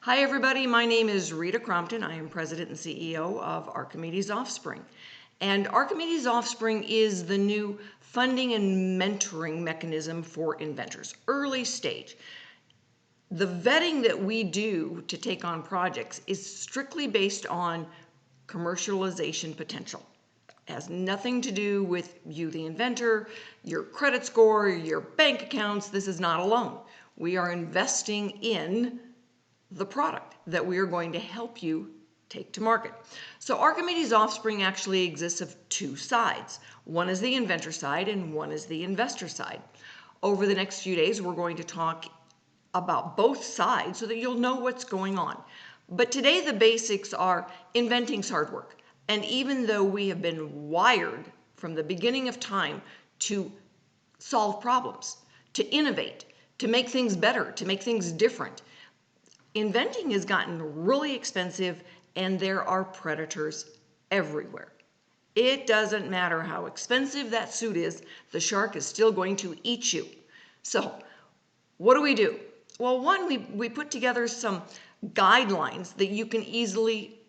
Hi everybody, my name is Rita Crompton. I am President and CEO of Archimedes Offspring. And Archimedes Offspring is the new funding and mentoring mechanism for inventors, early stage. The vetting that we do to take on projects is strictly based on commercialization potential. It has nothing to do with you, the inventor, your credit score, your bank accounts. This is not a loan. We are investing in the product that we are going to help you take to market. So Archimedes Offspring actually exists of two sides. One is the inventor side and one is the investor side. Over the next few days, we're going to talk about both sides so that you'll know what's going on. But today the basics are inventing's hard work. And even though we have been wired from the beginning of time to solve problems, to innovate, to make things better, to make things different, inventing has gotten really expensive and there are predators everywhere. It doesn't matter how expensive that suit is, the shark is still going to eat you. So what do? Well, one, we put together some guidelines that you can easily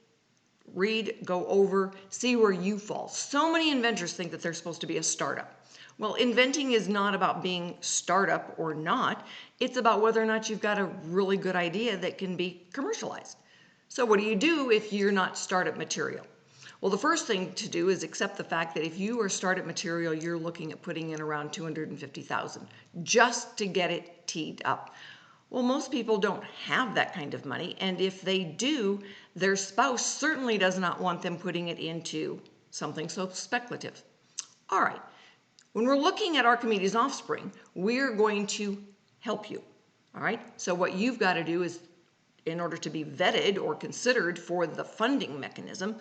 read, go over, see where you fall. So many inventors think that they're supposed to be a startup. Well, inventing is not about being startup or not. It's about whether or not you've got a really good idea that can be commercialized. So what do you do if you're not startup material? Well, the first thing to do is accept the fact that if you are startup material, you're looking at putting in around $250,000 just to get it teed up. Well, most people don't have that kind of money, and if they do, their spouse certainly does not want them putting it into something so speculative. All right. When we're looking at Archimedes Offspring, we're going to help you, all right? So what you've got to do is, in order to be vetted or considered for the funding mechanism,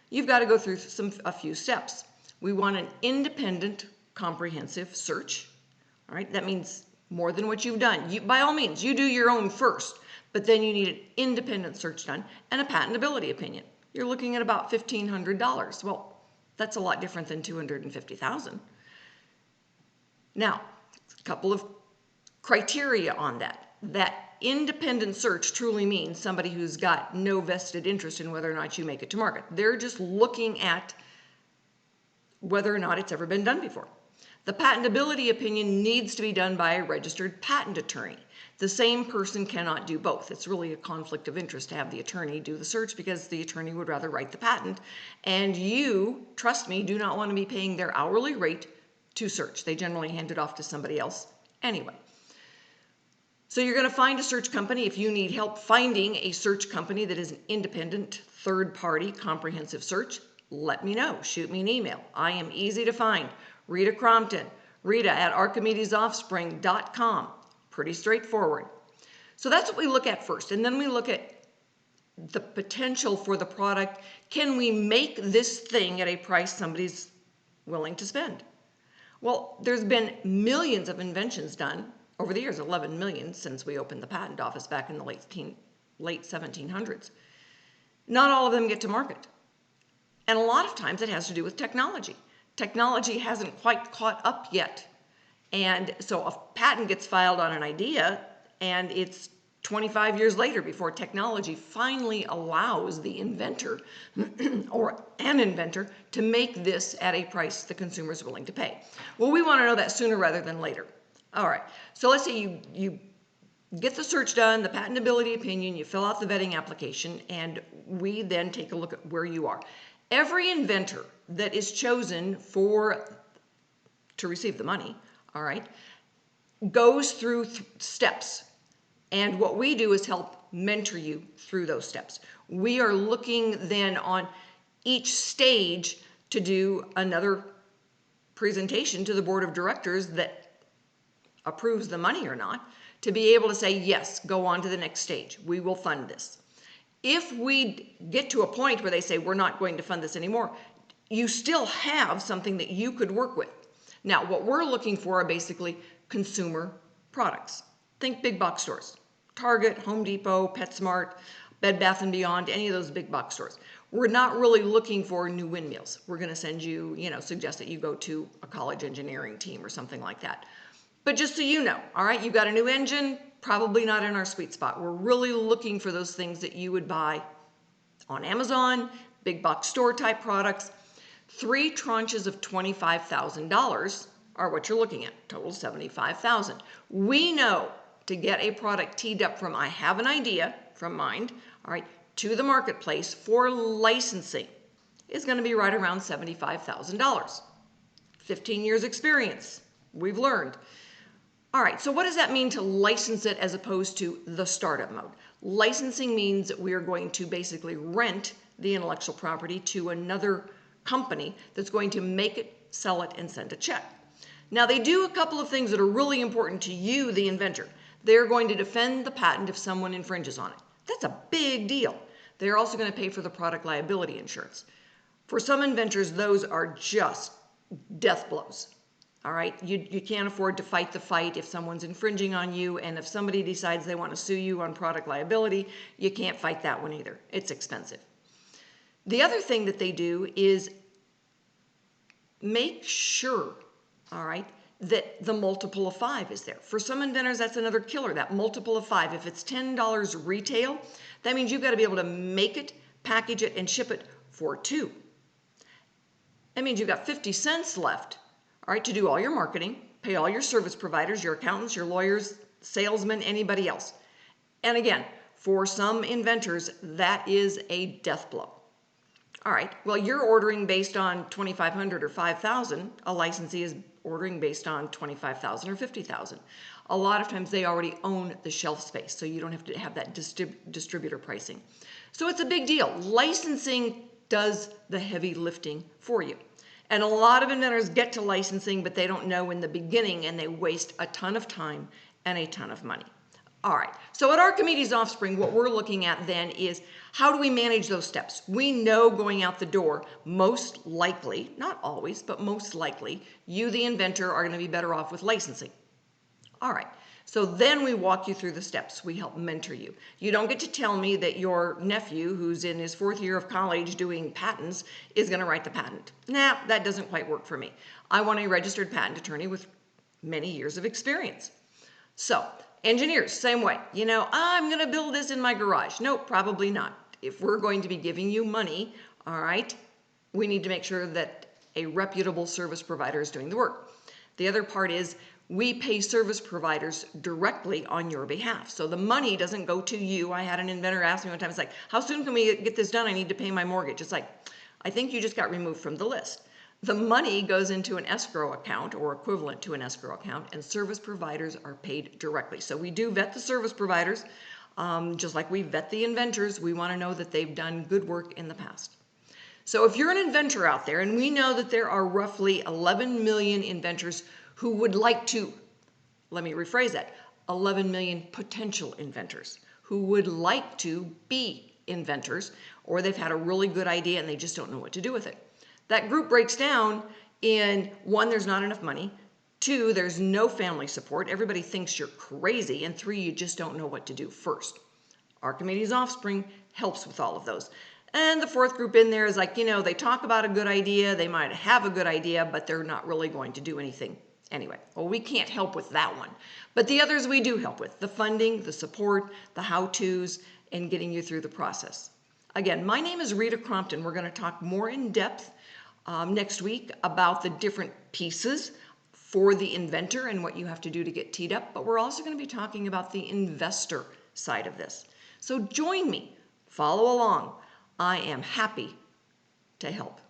you've got to go through a few steps. We want an independent, comprehensive search, all right? That means more than what you've done. By all means, you do your own first, but then you need an independent search done and a patentability opinion. You're looking at about $1,500. Well, that's a lot different than $250,000. Now, a couple of criteria on that. That independent search truly means somebody who's got no vested interest in whether or not you make it to market. They're just looking at whether or not it's ever been done before. The patentability opinion needs to be done by a registered patent attorney. The same person cannot do both. It's really a conflict of interest to have the attorney do the search because the attorney would rather write the patent. And you, trust me, do not want to be paying their hourly rate to search. They generally hand it off to somebody else anyway. So you're going to find a search company. If you need help finding a search company that is an independent, third-party, comprehensive search, let me know. Shoot me an email. I am easy to find. Rita Crompton, Rita@ArchimedesOffspring.com. Pretty straightforward. So that's what we look at first. And then we look at the potential for the product. Can we make this thing at a price somebody's willing to spend? Well, there's been millions of inventions done over the years, 11 million since we opened the patent office back in the late 1700s. Not all of them get to market. And a lot of times it has to do with technology. Technology hasn't quite caught up yet. And so a patent gets filed on an idea and it's 25 years later before technology finally allows the inventor or an inventor to make this at a price the consumer is willing to pay. Well, we want to know that sooner rather than later. All right, so let's say you get the search done, the patentability opinion, you fill out the vetting application, and we then take a look at where you are. Every inventor that is chosen to receive the money, all right, goes through steps. And what we do is help mentor you through those steps. We are looking then on each stage to do another presentation to the board of directors that approves the money or not, to be able to say, yes, go on to the next stage. We will fund this. If we get to a point where they say, we're not going to fund this anymore, you still have something that you could work with. Now, what we're looking for are basically consumer products. Think big box stores. Target, Home Depot, PetSmart, Bed Bath & Beyond, any of those big box stores. We're not really looking for new windmills. We're going to send you, suggest that you go to a college engineering team or something like that. But just so you know, all right, you've got a new engine, probably not in our sweet spot. We're really looking for those things that you would buy on Amazon, big box store type products. 3 tranches of $25,000 are what you're looking at, total $75,000. We know to get a product teed up from I have an idea, from mind, all right, to the marketplace for licensing is going to be right around $75,000. 15 years experience, we've learned. All right, so what does that mean to license it as opposed to the startup mode? Licensing means that we are going to basically rent the intellectual property to another company that's going to make it, sell it, and send a check. Now, they do a couple of things that are really important to you, the inventor. They're going to defend the patent if someone infringes on it. That's a big deal. They're also going to pay for the product liability insurance. For some inventors, those are just death blows. All right, you can't afford to fight the fight if someone's infringing on you, and if somebody decides they want to sue you on product liability, you can't fight that one either. It's expensive. The other thing that they do is make sure, all right, that the multiple of 5 is there. For some inventors, that's another killer, that multiple of 5. If it's $10 retail, that means you've got to be able to make it, package it, and ship it for 2. That means you've got 50 cents left, all right, to do all your marketing, pay all your service providers, your accountants, your lawyers, salesmen, anybody else. And again, for some inventors, that is a death blow. All right, well, you're ordering based on $2,500 or $5,000. A licensee is ordering based on $25,000 or $50,000. A lot of times they already own the shelf space, so you don't have to have that distributor pricing. So it's a big deal. Licensing does the heavy lifting for you. And a lot of inventors get to licensing, but they don't know in the beginning, and they waste a ton of time and a ton of money. All right, so at Archimedes Offspring, what we're looking at then is how do we manage those steps? We know going out the door, most likely, not always, but most likely, you, the inventor, are going to be better off with licensing. All right, so then we walk you through the steps. We help mentor you. You don't get to tell me that your nephew, who's in his 4th year of college doing patents, is going to write the patent. Nah, that doesn't quite work for me. I want a registered patent attorney with many years of experience. So, engineers, same way. You know, I'm going to build this in my garage. Nope, probably not. If we're going to be giving you money, all right, we need to make sure that a reputable service provider is doing the work. The other part is we pay service providers directly on your behalf. So the money doesn't go to you. I had an inventor ask me one time, it's like, how soon can we get this done? I need to pay my mortgage. It's like, I think you just got removed from the list. The money goes into an escrow account or equivalent to an escrow account, and service providers are paid directly. So we do vet the service providers, just like we vet the inventors. We want to know that they've done good work in the past. So if you're an inventor out there, and we know that there are roughly 11 million inventors who would like to, let me rephrase that, 11 million potential inventors who would like to be inventors, or they've had a really good idea and they just don't know what to do with it. That group breaks down in 1, there's not enough money. 2, there's no family support. Everybody thinks you're crazy. And 3, you just don't know what to do first. Archimedes Offspring helps with all of those. And the 4th group in there is like, you know, they talk about a good idea. They might have a good idea, but they're not really going to do anything anyway. Well, we can't help with that one. But the others we do help with. The funding, the support, the how-tos, and getting you through the process. Again, my name is Rita Crompton. We're going to talk more in depth next week about the different pieces for the inventor and what you have to do to get teed up, but we're also going to be talking about the investor side of this. So join me, follow along. I am happy to help.